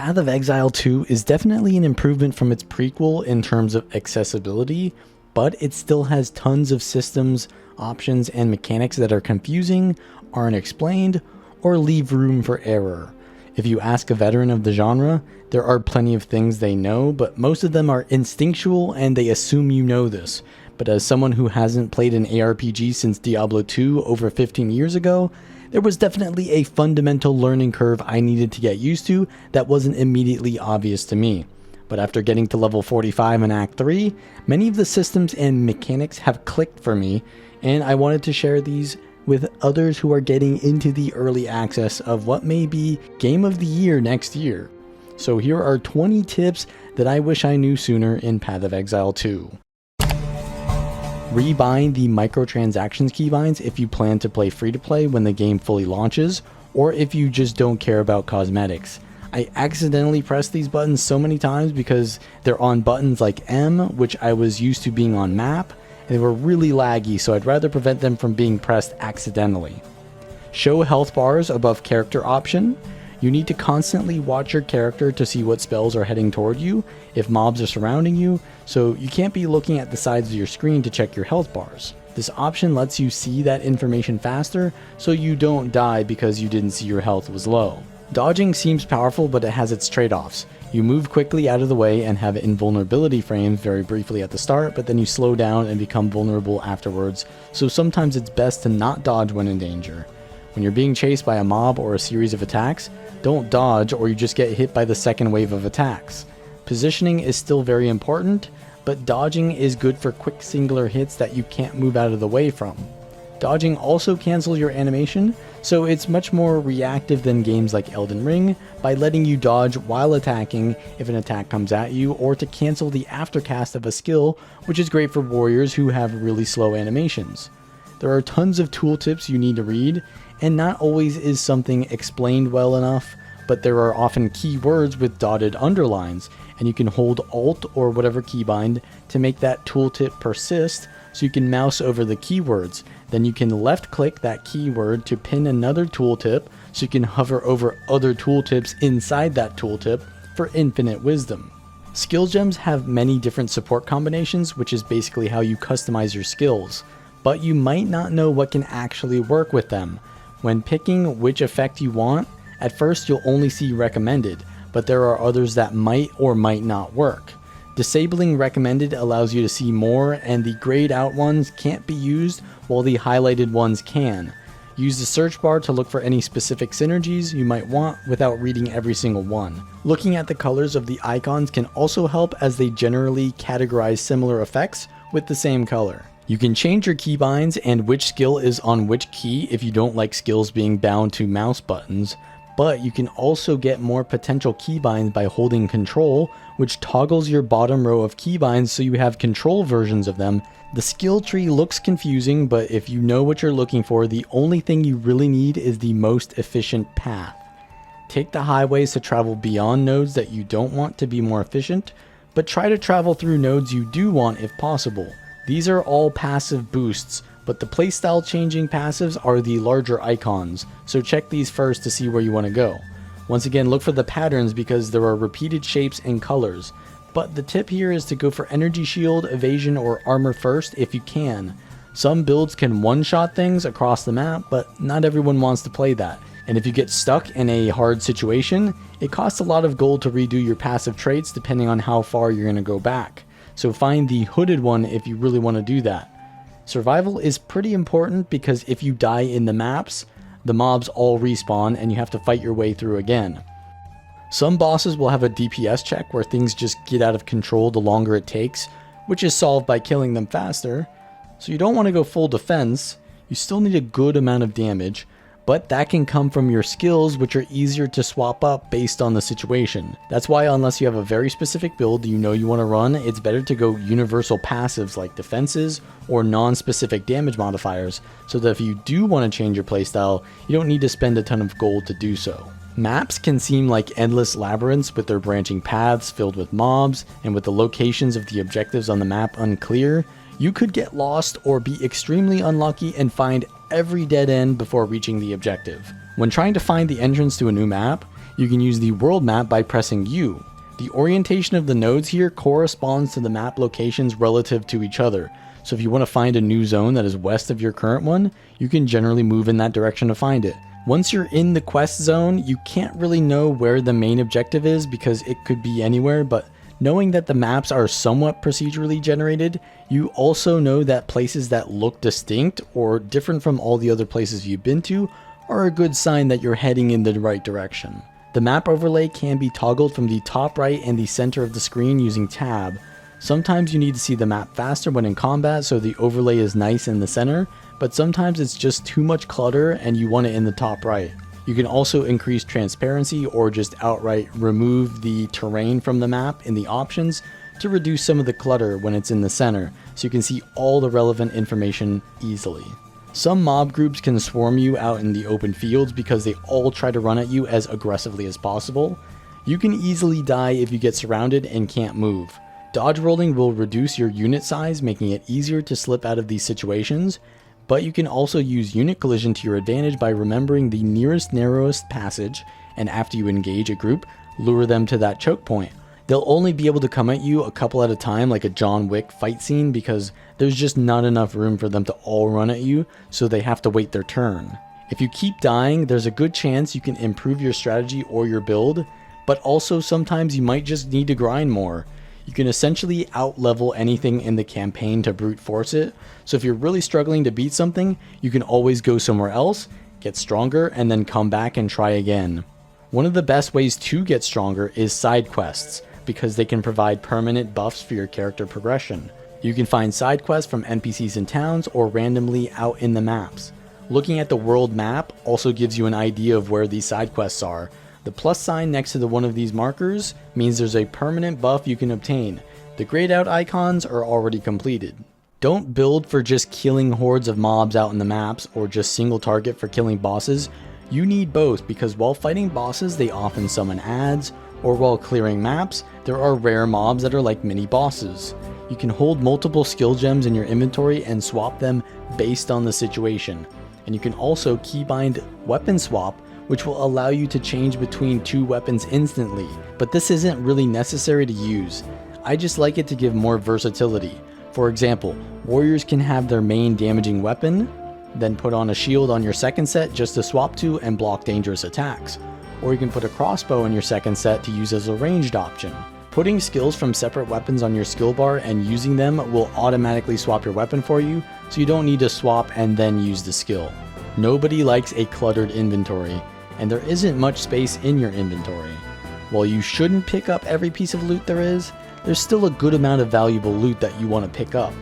Path of Exile 2 is definitely an improvement from its prequel in terms of accessibility, but it still has tons of systems, options, and mechanics that are confusing, aren't explained, or leave room for error. If you ask a veteran of the genre, there are plenty of things they know, but most of them are instinctual and they assume you know this. But as someone who hasn't played an ARPG since Diablo 2 over 15 years ago, there was definitely a fundamental learning curve I needed to get used to that wasn't immediately obvious to me. But after getting to level 45 in Act 3, many of the systems and mechanics have clicked for me, and I wanted to share these with others who are getting into the early access of what may be Game of the Year next year. So here are 20 tips that I wish I knew sooner in Path of Exile 2. Rebind the microtransactions keybinds if you plan to play free-to-play when the game fully launches, or if you just don't care about cosmetics. I accidentally pressed these buttons so many times because they're on buttons like M, which I was used to being on map, and they were really laggy, so I'd rather prevent them from being pressed accidentally. Show health bars above character option. You need to constantly watch your character to see what spells are heading toward you if mobs are surrounding you, so you can't be looking at the sides of your screen to check your health bars. This option lets you see that information faster so you don't die because you didn't see your health was low. Dodging seems powerful, but it has its trade-offs. You move quickly out of the way and have invulnerability frames very briefly at the start, but then you slow down and become vulnerable afterwards, so sometimes it's best to not dodge when in danger. When you're being chased by a mob or a series of attacks, don't dodge or you just get hit by the second wave of attacks. Positioning is still very important, but dodging is good for quick singular hits that you can't move out of the way from. Dodging also cancels your animation, so it's much more reactive than games like Elden Ring by letting you dodge while attacking if an attack comes at you, or to cancel the aftercast of a skill, which is great for warriors who have really slow animations. There are tons of tooltips you need to read, and not always is something explained well enough, but there are often keywords with dotted underlines, and you can hold Alt or whatever keybind to make that tooltip persist, so you can mouse over the keywords. Then you can left click that keyword to pin another tooltip, so you can hover over other tooltips inside that tooltip for infinite wisdom. Skill gems have many different support combinations, which is basically how you customize your skills, but you might not know what can actually work with them. When picking which effect you want, at first you'll only see recommended, but there are others that might or might not work. Disabling recommended allows you to see more, and the grayed out ones can't be used while the highlighted ones can. Use the search bar to look for any specific synergies you might want without reading every single one. Looking at the colors of the icons can also help, as they generally categorize similar effects with the same color. You can change your keybinds and which skill is on which key if you don't like skills being bound to mouse buttons, but you can also get more potential keybinds by holding Control, which toggles your bottom row of keybinds so you have control versions of them. The skill tree looks confusing, but if you know what you're looking for, the only thing you really need is the most efficient path. Take the highways to travel beyond nodes that you don't want to be more efficient, but try to travel through nodes you do want if possible. These are all passive boosts, but the playstyle changing passives are the larger icons, so check these first to see where you want to go. Once again, look for the patterns because there are repeated shapes and colors, but the tip here is to go for energy shield, evasion, or armor first if you can. Some builds can one-shot things across the map, but not everyone wants to play that, and if you get stuck in a hard situation, it costs a lot of gold to redo your passive traits depending on how far you're going to go back. So find the hooded one if you really want to do that. Survival is pretty important because if you die in the maps, the mobs all respawn and you have to fight your way through again. Some bosses will have a DPS check where things just get out of control the longer it takes, which is solved by killing them faster. So you don't want to go full defense, you still need a good amount of damage, but that can come from your skills, which are easier to swap up based on the situation. That's why unless you have a very specific build you know you want to run, it's better to go universal passives like defenses or non-specific damage modifiers, so that if you do want to change your playstyle, you don't need to spend a ton of gold to do so. Maps can seem like endless labyrinths with their branching paths filled with mobs, and with the locations of the objectives on the map unclear, you could get lost or be extremely unlucky and find every dead end before reaching the objective. When trying to find the entrance to a new map, You can use the world map by pressing U. The orientation of the nodes here corresponds to the map locations relative to each other. So if you want to find a new zone that is west of your current one, you can generally move in that direction to find it. Once you're in the quest zone, you can't really know where the main objective is because it could be anywhere, but knowing that the maps are somewhat procedurally generated, you also know that places that look distinct or different from all the other places you've been to are a good sign that you're heading in the right direction. The map overlay can be toggled from the top right and the center of the screen using tab. Sometimes you need to see the map faster when in combat, so the overlay is nice in the center, but sometimes it's just too much clutter and you want it in the top right. You can also increase transparency or just outright remove the terrain from the map in the options to reduce some of the clutter when it's in the center, so you can see all the relevant information easily. Some mob groups can swarm you out in the open fields because they all try to run at you as aggressively as possible. You can easily die if you get surrounded and can't move. Dodge rolling will reduce your unit size, making it easier to slip out of these situations, but you can also use unit collision to your advantage by remembering the nearest narrowest passage, and after you engage a group, lure them to that choke point. They'll only be able to come at you a couple at a time like a John Wick fight scene because there's just not enough room for them to all run at you, so they have to wait their turn. If you keep dying, there's a good chance you can improve your strategy or your build, but also sometimes you might just need to grind more. You can essentially out-level anything in the campaign to brute force it, so if you're really struggling to beat something, you can always go somewhere else, get stronger, and then come back and try again. One of the best ways to get stronger is side quests, because they can provide permanent buffs for your character progression. You can find side quests from NPCs in towns or randomly out in the maps. Looking at the world map also gives you an idea of where these side quests are. The plus sign next to one of these markers means there's a permanent buff you can obtain. The grayed out icons are already completed. Don't build for just killing hordes of mobs out in the maps or just single target for killing bosses. You need both because while fighting bosses they often summon adds, or while clearing maps there are rare mobs that are like mini bosses. You can hold multiple skill gems in your inventory and swap them based on the situation. And you can also keybind weapon swap, which will allow you to change between two weapons instantly, but this isn't really necessary to use. I just like it to give more versatility. For example, warriors can have their main damaging weapon, then put on a shield on your second set just to swap to and block dangerous attacks. Or you can put a crossbow in your second set to use as a ranged option. Putting skills from separate weapons on your skill bar and using them will automatically swap your weapon for you, so you don't need to swap and then use the skill. Nobody likes a cluttered inventory, and there isn't much space in your inventory. While you shouldn't pick up every piece of loot there is, there's still a good amount of valuable loot that you want to pick up.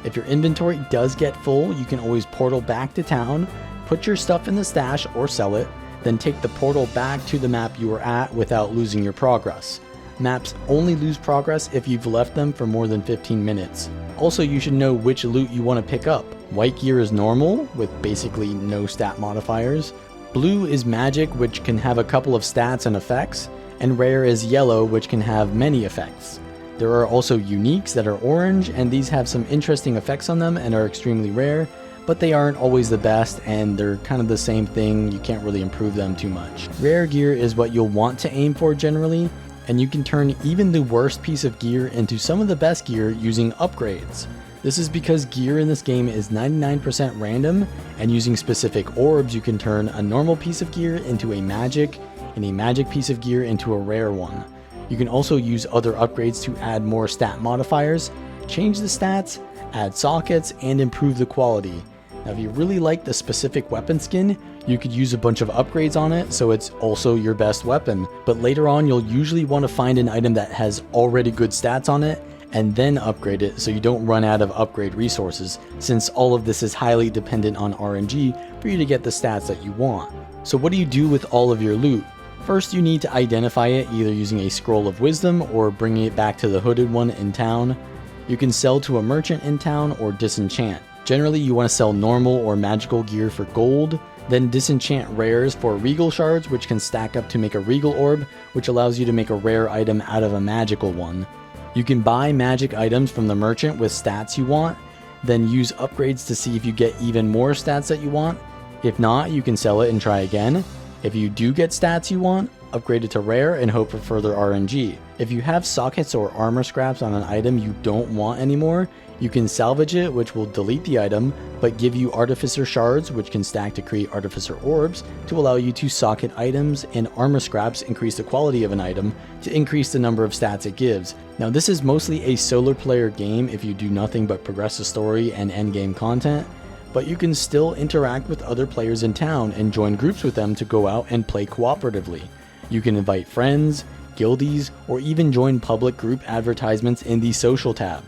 If your inventory does get full, you can always portal back to town, put your stuff in the stash or sell it, then take the portal back to the map you were at without losing your progress. Maps only lose progress if you've left them for more than 15 minutes. Also, you should know which loot you want to pick up. White gear is normal, with basically no stat modifiers. Blue is magic, which can have a couple of stats and effects, and rare is yellow, which can have many effects. There are also uniques that are orange, and these have some interesting effects on them and are extremely rare, but they aren't always the best and they're kind of the same thing, you can't really improve them too much. Rare gear is what you'll want to aim for generally, and you can turn even the worst piece of gear into some of the best gear using upgrades. This is because gear in this game is 99% random, and using specific orbs you can turn a normal piece of gear into a magic, and a magic piece of gear into a rare one. You can also use other upgrades to add more stat modifiers, change the stats, add sockets, and improve the quality. Now if you really like the specific weapon skin, you could use a bunch of upgrades on it so it's also your best weapon, but later on you'll usually want to find an item that has already good stats on it and then upgrade it so you don't run out of upgrade resources, since all of this is highly dependent on RNG for you to get the stats that you want. So what do you do with all of your loot? First you need to identify it either using a scroll of wisdom or bringing it back to the hooded one in town. You can sell to a merchant in town or disenchant. Generally you want to sell normal or magical gear for gold, then disenchant rares for regal shards, which can stack up to make a regal orb, which allows you to make a rare item out of a magical one. You can buy magic items from the merchant with stats you want, then use upgrades to see if you get even more stats that you want. If not, you can sell it and try again. If you do get stats you want, upgrade it to rare, and hope for further RNG. If you have sockets or armor scraps on an item you don't want anymore, you can salvage it, which will delete the item, but give you artificer shards, which can stack to create artificer orbs to allow you to socket items, and armor scraps increase the quality of an item to increase the number of stats it gives. Now this is mostly a solo player game if you do nothing but progress the story and endgame content, but you can still interact with other players in town and join groups with them to go out and play cooperatively. You can invite friends, guildies, or even join public group advertisements in the social tab.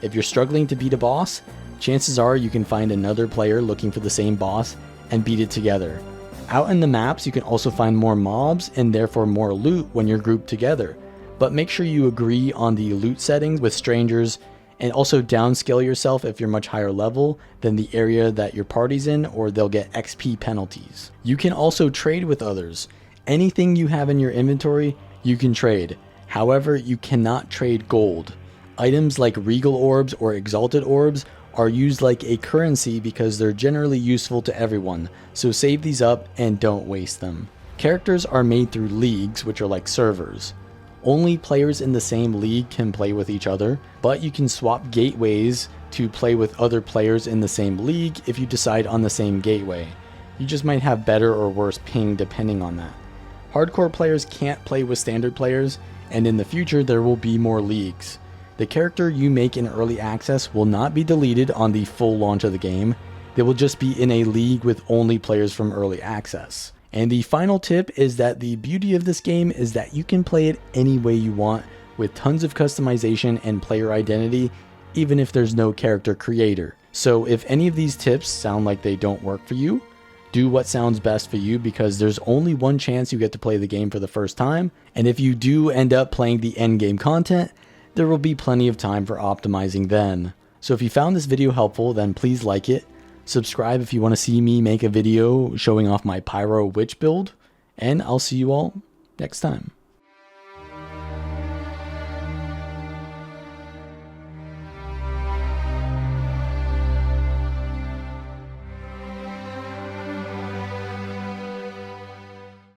If you're struggling to beat a boss, chances are you can find another player looking for the same boss and beat it together. Out in the maps, you can also find more mobs and therefore more loot when you're grouped together, but make sure you agree on the loot settings with strangers, and also downscale yourself if you're much higher level than the area that your party's in, or they'll get XP penalties. You can also trade with others. Anything you have in your inventory, you can trade. However, you cannot trade gold. Items like regal orbs or exalted orbs are used like a currency because they're generally useful to everyone, so save these up and don't waste them. Characters are made through leagues, which are like servers. Only players in the same league can play with each other, but you can swap gateways to play with other players in the same league if you decide on the same gateway. You just might have better or worse ping depending on that. Hardcore players can't play with standard players, and in the future there will be more leagues. The character you make in early access will not be deleted on the full launch of the game. They will just be in a league with only players from early access. And the final tip is that the beauty of this game is that you can play it any way you want with tons of customization and player identity, even if there's no character creator. So if any of these tips sound like they don't work for you, do what sounds best for you, because there's only one chance you get to play the game for the first time. And if you do end up playing the end game content, there will be plenty of time for optimizing then. So if you found this video helpful, then please like it. Subscribe if you want to see me make a video showing off my Pyro Witch build, and I'll see you all next time.